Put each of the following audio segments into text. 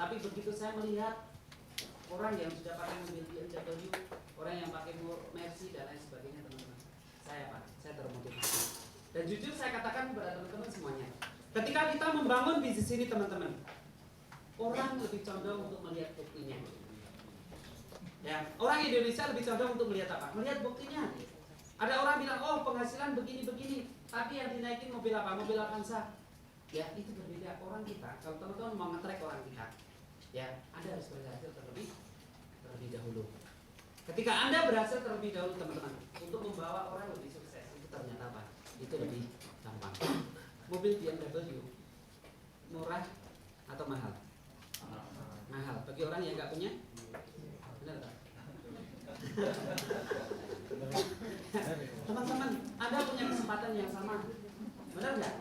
Tapi begitu saya melihat orang yang sudah pakai mobil BMW, orang yang pakai Mercy dan lain sebagainya, teman-teman, saya termotivasi. Dan jujur saya katakan kepada teman-teman semuanya, ketika kita membangun bisnis ini, teman-teman, orang lebih condong untuk melihat buktinya. Ya, orang Indonesia lebih condong untuk melihat apa? Melihat buktinya. Ada orang bilang, oh penghasilan begini-begini, tapi yang dinaikin mobil apa? Mobil Avanza. Ya, itu berbeda. Orang kita, kalau teman-teman mau nge-track orang kita, ya, Anda harus berhasil terlebih dahulu. Ketika Anda berhasil terlebih dahulu, teman-teman, untuk membawa orang lebih sukses, itu ternyata apa? Itu lebih gampang. Mobil BMW murah atau mahal? Mahal. Bagi orang yang nggak punya, benar tak? Teman-teman, Anda punya kesempatan yang sama, benar nggak?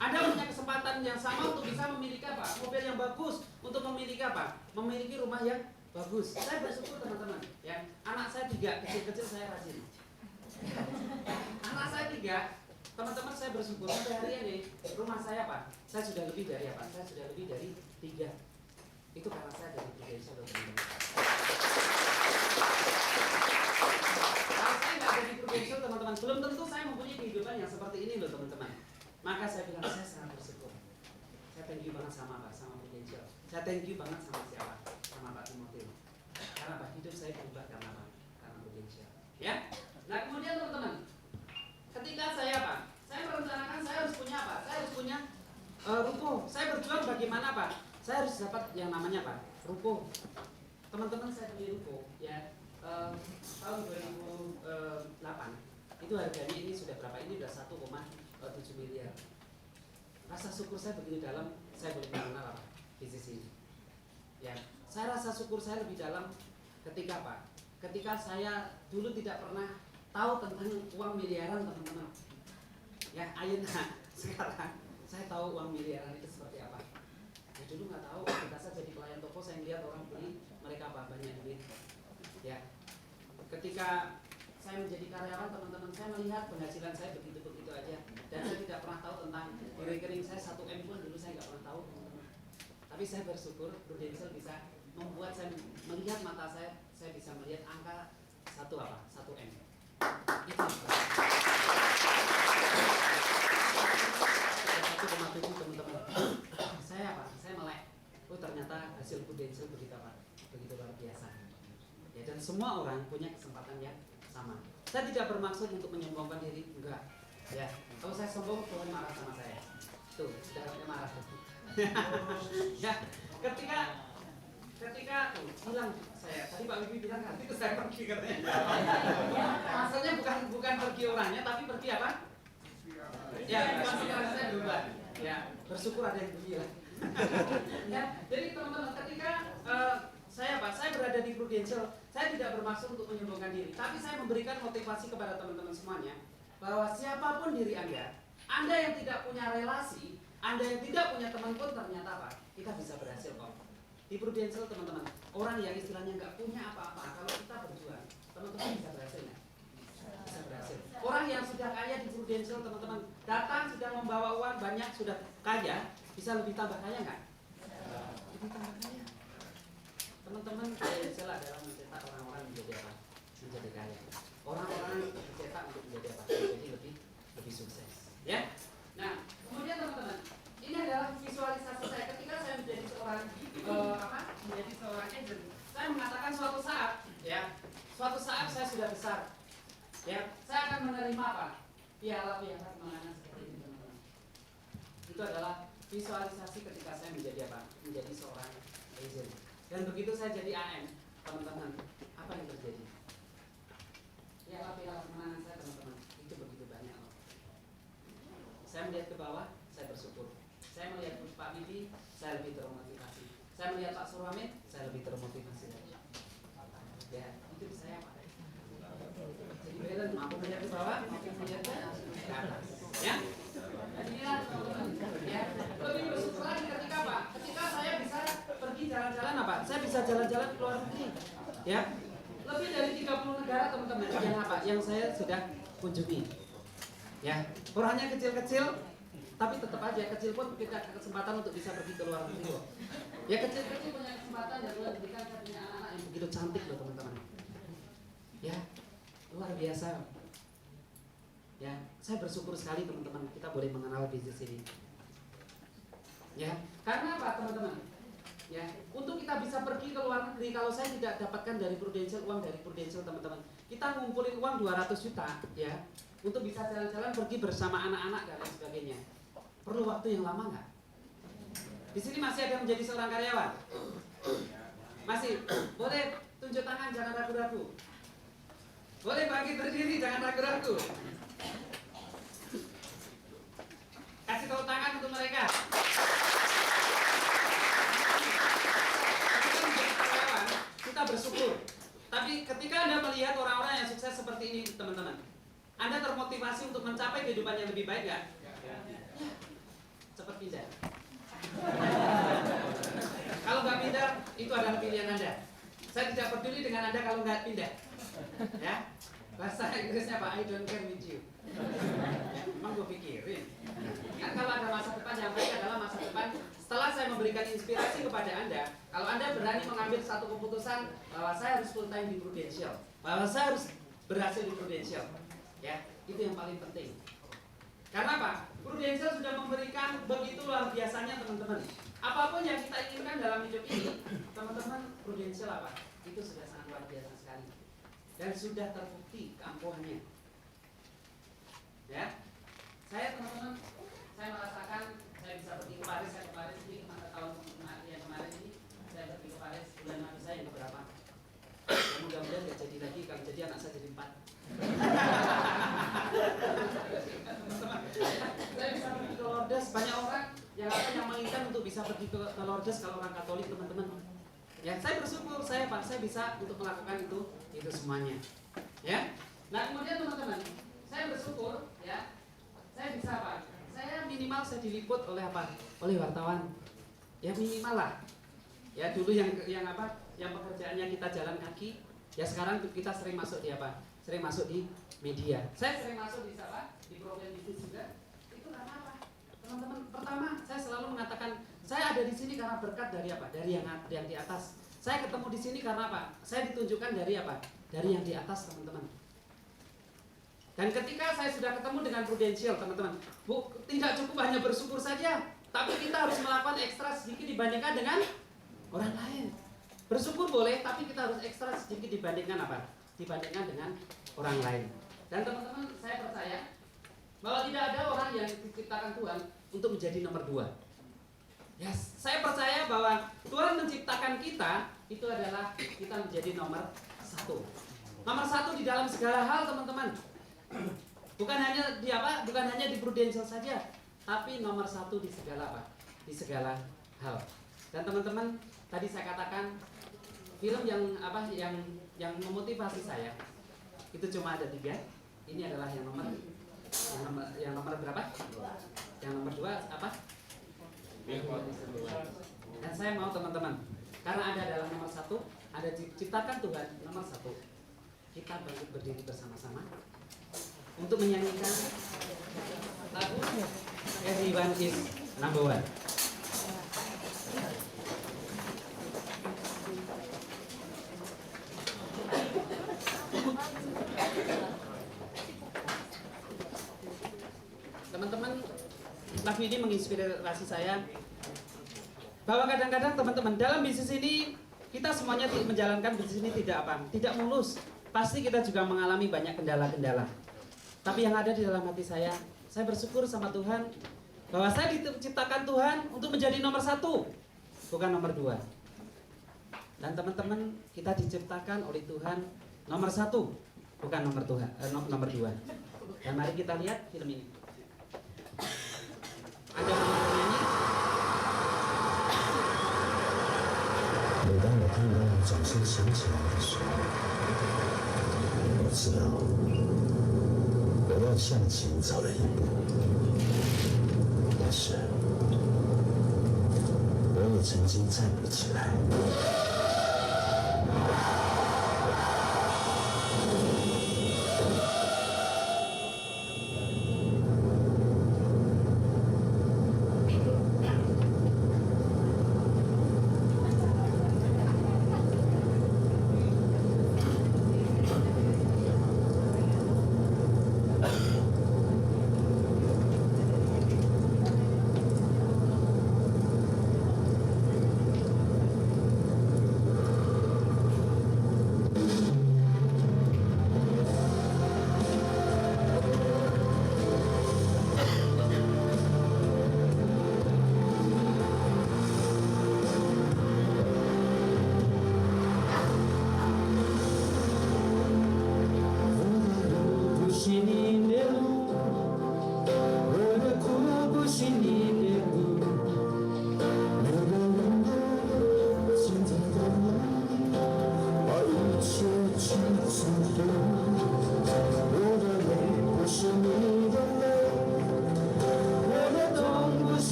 Anda punya kesempatan yang sama untuk bisa memiliki apa? Mobil yang bagus, untuk memiliki apa? Memiliki rumah yang bagus. Saya bersyukur, teman-teman, ya. Anak saya 3, kecil-kecil saya rajin. Anak saya 3, teman-teman, saya bersyukur sampai hari ini rumah saya apa? Saya sudah lebih dari apa? Saya sudah lebih dari 3. Itu karena saya dari Prudential, teman-teman. Kalau saya nggak ada di Prudential, teman-teman, belum tentu saya mempunyai kehidupan yang seperti ini loh, teman-teman. Maka saya bilang, saya sangat bersyukur. Saya thank you banget sama Pak, sama Prudential. Saya thank you banget sama siapa? Sama Pak Timothy. Karena Pak, hidup saya berubah karena apa? Karena Prudential. Ya. Nah, kemudian teman-teman, ketika saya apa? Saya merencanakan saya harus punya apa? Saya harus punya ruko. Saya berjuang bagaimana Pak? Saya harus dapat yang namanya apa? Ruko. Teman-teman, saya beli ruko ya tahun 2008. Itu harganya ini sudah berapa? Ini sudah 1,7 miliar. Rasa syukur saya begitu dalam, saya boleh mengenal apa? Bisnis ini. Ya, saya rasa syukur saya lebih dalam ketika apa? Ketika saya dulu tidak pernah tahu tentang uang miliaran, teman-teman. Ya, ayeuna sekarang saya tahu uang miliaran itu seperti apa. Ya, dulu nggak tahu. Ketika saya jadi pelayan toko, saya lihat orang beli, mereka apa? Banyak duit. Ya, ketika saya menjadi karyawan, teman-teman, saya melihat penghasilan saya begitu-begitu aja, dan saya tidak pernah tahu tentang di rekening saya 1 M pun dulu saya nggak pernah tahu, teman-teman. Tapi saya bersyukur Prudential bisa membuat saya melihat mata saya bisa melihat angka 1 M. Itu 1,7, teman-teman. Saya melek. Oh, ternyata hasil Prudential begitu luar biasa. Ya, dan semua orang punya kesempatan yang sama. Saya tidak bermaksud untuk menyombongkan diri, enggak. Ya, kalau saya sombong, Tuhan marah sama saya. Tuh, sudah marah. Ya, ketika bilang saya, tadi Pak Wibi bilang nanti itu saya pergi katanya. Ya, maksudnya bukan pergi orangnya, tapi pergi apa? Ya, maksudnya saya berubah. Ya, bersyukur ada yang pergi lah. Ya, jadi teman-teman, ketika saya berada di Prudential, saya tidak bermaksud untuk menyombongkan diri, tapi saya memberikan motivasi kepada teman-teman semuanya bahwa siapapun diri Anda yang tidak punya relasi, Anda yang tidak punya teman pun ternyata apa? Kita bisa berhasil kok. Di Prudential, teman-teman, orang yang istilahnya nggak punya apa-apa, kalau kita berjuang, teman-teman bisa berhasil nggak? Bisa berhasil. Orang yang sudah kaya di Prudential, teman-teman, datang sudah membawa uang banyak, sudah kaya, bisa lebih tambah kaya nggak? Lebih tambah kaya. Teman-teman, Prudential adalah mencetak orang-orang menjadi apa? Menjadi kaya. Orang-orang dicetak untuk menjadi apa? Jadi lebih sukses. Ya. Nah, kemudian teman-teman, ini adalah visualisasi saya ketika saya menjadi seorang menjadi seorang agent. Saya mengatakan suatu saat saya sudah besar. Ya, saya akan menerima apa? Piala-piala kemenangan seperti ini, teman-teman. Itu adalah visualisasi ketika saya menjadi apa? Menjadi seorang agent. Dan begitu saya jadi AM, teman-teman, apa yang terjadi? Piala-piala kemenangan saya, teman-teman, itu begitu banyak loh. Saya melihat ke bawah, saya bersyukur. Saya melihat Pak Bibi, saya lebih termotivasi. Saya melihat Pak Surhamid, saya lebih termotivasi lagi. Ya, itu saya Pak. Jadi balance, mampu melihat ke bawah, mampu melihat ke atas. Ya, jadi inilah teman-teman. Ya, lebih bersyukur lagi ketika apa? Ketika saya bisa pergi jalan-jalan apa? Saya bisa jalan-jalan ke luar negeri. Ya, lebih dari 30 negara, teman-teman. Yang apa? Yang saya sudah kunjungi. Ya, orangnya kecil-kecil, tapi tetap aja kecil pun kita kesempatan untuk bisa pergi ke luar negeri loh. Ya kecil-kecil punya kesempatan ya Tuhan berikan saya punya anak-anak yang begitu cantik loh teman-teman. Ya luar biasa. Ya saya bersyukur sekali teman-teman kita boleh mengenal bisnis ini. Ya karena apa teman-teman? Ya, untuk kita bisa pergi ke luar negeri, kalau saya tidak dapatkan dari Prudential, uang dari Prudential teman-teman, kita ngumpulin uang 200 juta ya, untuk bisa jalan-jalan pergi bersama anak-anak dan lain sebagainya. Perlu waktu yang lama nggak? Di sini masih ada yang menjadi seorang karyawan? Masih? Boleh tunjuk tangan, jangan ragu-ragu. Boleh bangkit berdiri, jangan ragu-ragu. Kasih tepuk tangan untuk mereka. Kita bersyukur. Tapi ketika Anda melihat orang-orang yang sukses seperti ini teman-teman, Anda termotivasi untuk mencapai kehidupan yang lebih baik nggak? Ya. Cepat pindah. Kalau nggak pindah, itu adalah pilihan Anda. Saya tidak peduli dengan Anda kalau nggak pindah. Ya, bahasa Inggrisnya Pak, I don't care with you. Emang gue pikirin. Kan kalau ada masa depan yang baik adalah masa depan setelah saya memberikan inspirasi kepada Anda. Kalau Anda berani mengambil satu keputusan bahwa saya harus full time di Prudential, bahwa saya harus berhasil di Prudential, ya itu yang paling penting. Karena apa? Prudential sudah memberikan begitu luar biasanya teman-teman. Apapun yang kita inginkan dalam hidup ini, teman-teman, Prudential apa? Itu sudah sangat luar biasa sekali dan sudah terbukti keampuhannya. Ya, saya teman-teman, saya merasakan saya bisa pergi ke Paris. Saya ke Paris ini tahun yang kemarin ini saya pergi ke Paris bulan Maret saya yang keberapa? Ya, mudah-mudahan nggak jadi lagi, kalau jadi anak saya jadi 4. Saya bisa pergi ke Lourdes. Banyak orang yang menginginkan untuk bisa pergi ke Lourdes kalau orang Katolik teman-teman. Ya, saya bersyukur saya bisa untuk melakukan itu semuanya. Ya, nah kemudian teman-teman, saya bersyukur ya, saya bisa apa? Saya minimal saya diliput oleh apa? Oleh wartawan. Ya minimal lah. Ya dulu yang apa? Yang pekerjaannya kita jalan kaki, ya sekarang kita sering masuk di apa? Sering masuk di media. Saya sering masuk di apa? Di program bisnis juga. Itu karena apa? Teman-teman, pertama saya selalu mengatakan saya ada di sini karena berkat dari apa? Dari yang di atas. Saya ketemu di sini karena apa? Saya ditunjukkan dari apa? Dari yang di atas, teman-teman. Dan ketika saya sudah ketemu dengan Prudential, teman-teman, tidak cukup hanya bersyukur saja, tapi kita harus melakukan ekstra sedikit dibandingkan dengan orang lain. Bersyukur boleh, tapi kita harus ekstra sedikit dibandingkan apa? Dibandingkan dengan orang lain. Dan teman-teman, saya percaya bahwa tidak ada orang yang diciptakan Tuhan untuk menjadi nomor 2. Ya, saya percaya bahwa Tuhan menciptakan kita itu adalah kita menjadi nomor 1. Nomor 1 di dalam segala hal, teman-teman. Bukan hanya di Prudential saja, tapi nomor 1 di segala apa? Di segala hal. Dan teman-teman, tadi saya katakan film yang memotivasi saya itu cuma ada 3. Ini adalah yang nomor berapa? Yang nomor 2 apa? Dan saya mau teman-teman, karena ada dalam nomor 1, ada diciptakan Tuhan nomor 1. Kita berdiri bersama-sama untuk menyanyikan lagu Everyone is Number One. Teman-teman, lagu ini menginspirasi saya bahwa kadang-kadang teman-teman dalam bisnis ini kita semuanya menjalankan bisnis ini tidak mulus. Pasti kita juga mengalami banyak kendala-kendala. Tapi yang ada di dalam hati saya bersyukur sama Tuhan bahwa saya diciptakan Tuhan untuk menjadi nomor 1, bukan nomor 2. Dan teman-teman, kita diciptakan oleh Tuhan nomor 1, bukan nomor 2. Dan mari kita lihat film ini. Ada penyanyi. 每当我听到掌声响起来的时候，我知道我要向前走了一步，但是我也曾经站不起来。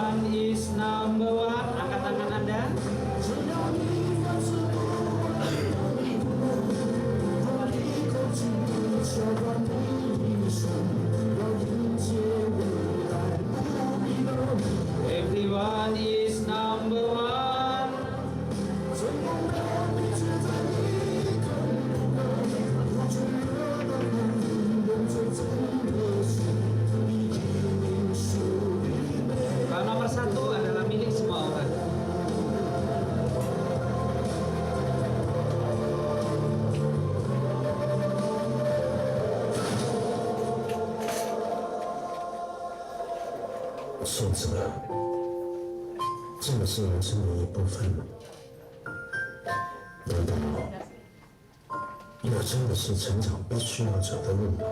Everyone is number one. Angkat tangan Anda. Everyone is number one. Kalau nomor satu adalah milik semua orang.我说真的，这个是人生的一部分。难道我真的是成长必须要走的路吗？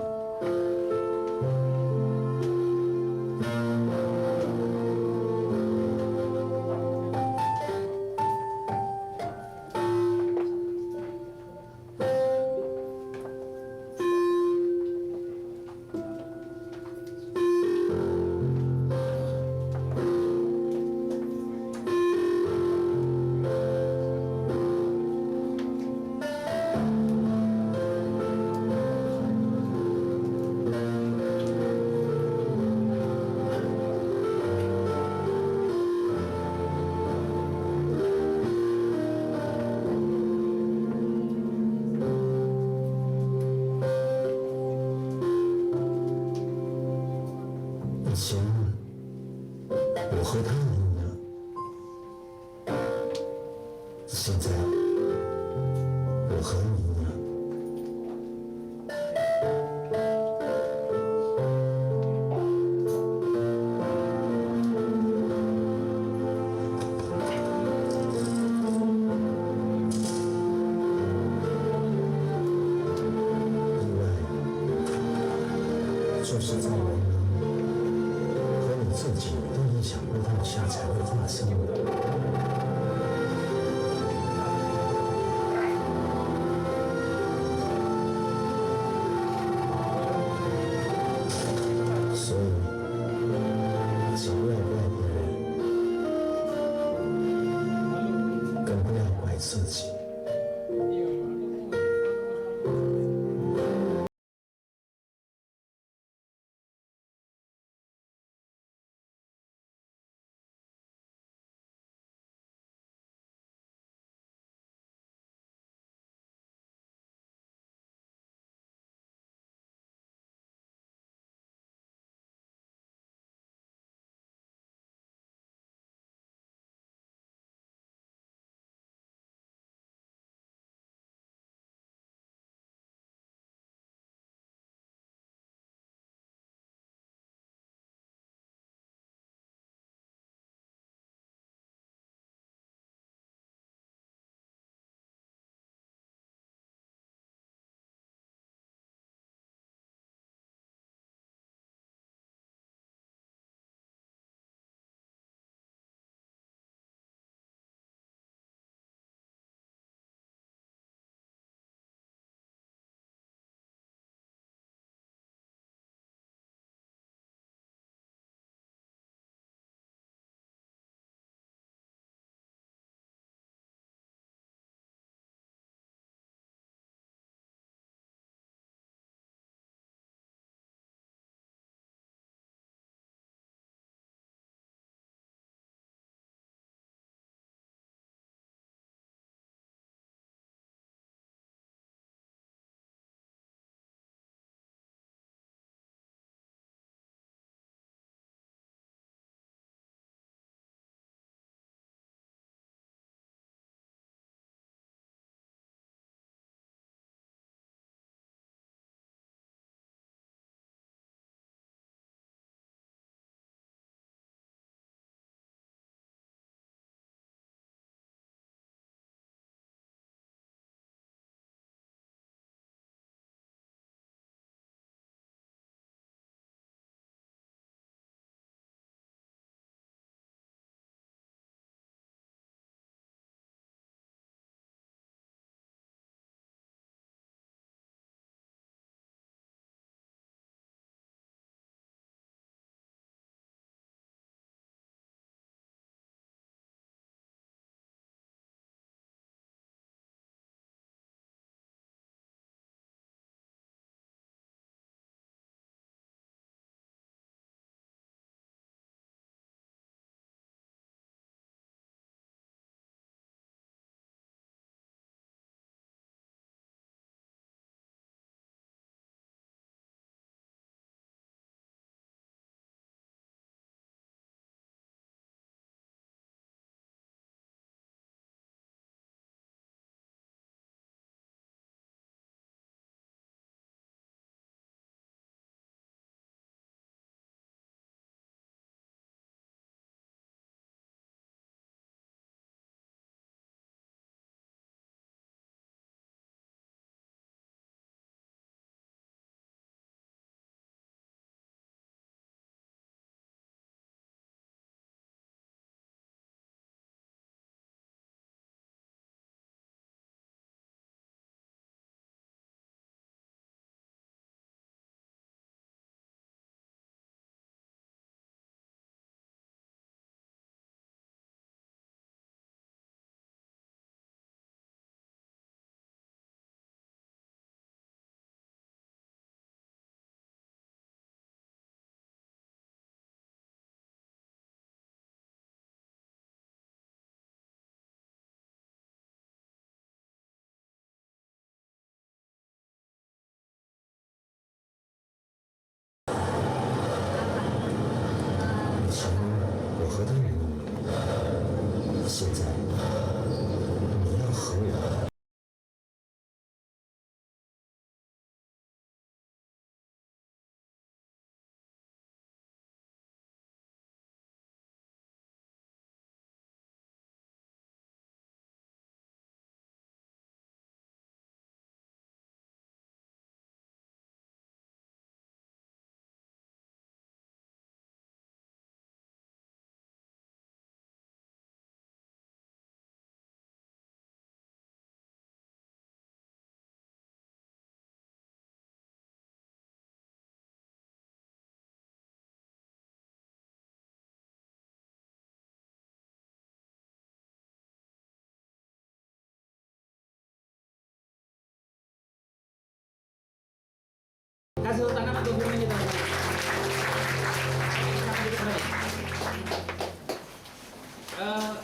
以前我和他们一样，现在我和你一样。意外就是在我们和你自己都意想不到下才会发生的。所以，请不要怪别人，更不要怪自己。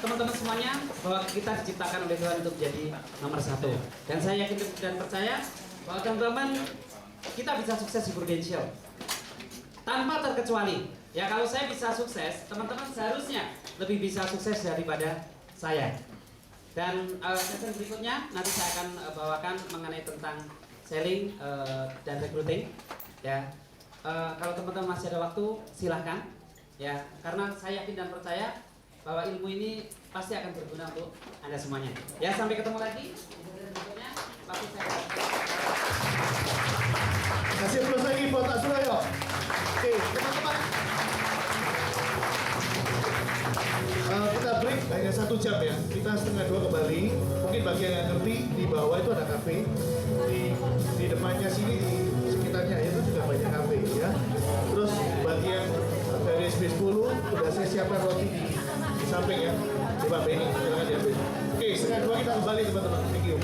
teman-teman semuanya bahwa kita diciptakan oleh Tuhan untuk menjadi nomor satu. Dan saya yakin dan percaya bahwa teman-teman kita bisa sukses di Prudential tanpa terkecuali. Ya kalau saya bisa sukses, teman-teman seharusnya lebih bisa sukses daripada saya. Dan sesi berikutnya nanti saya akan bawakan mengenai tentang selling dan recruiting. Ya, kalau teman-teman masih ada waktu, silahkan. Ya, karena saya yakin dan percaya bahwa ilmu ini pasti akan berguna untuk Anda semuanya. Ya, sampai ketemu lagi. Berikutnya, waktu saya. Kasih plus lagi buat Pak Suroyo. Oke, teman-teman. Kita break hanya 1 jam ya. Kita setengah 2 kembali. Mungkin bagi yang nggak ngerti, di bawah itu ada kafe. Di depannya sini, di sekitarnya itu juga banyak kafe ya. Terus bagi yang dari SP10 sudah saya siapkan roti di samping ya. Di Pak Beni, silakan diambil. Oke, setengah 2 kita kembali teman-teman. Thank you.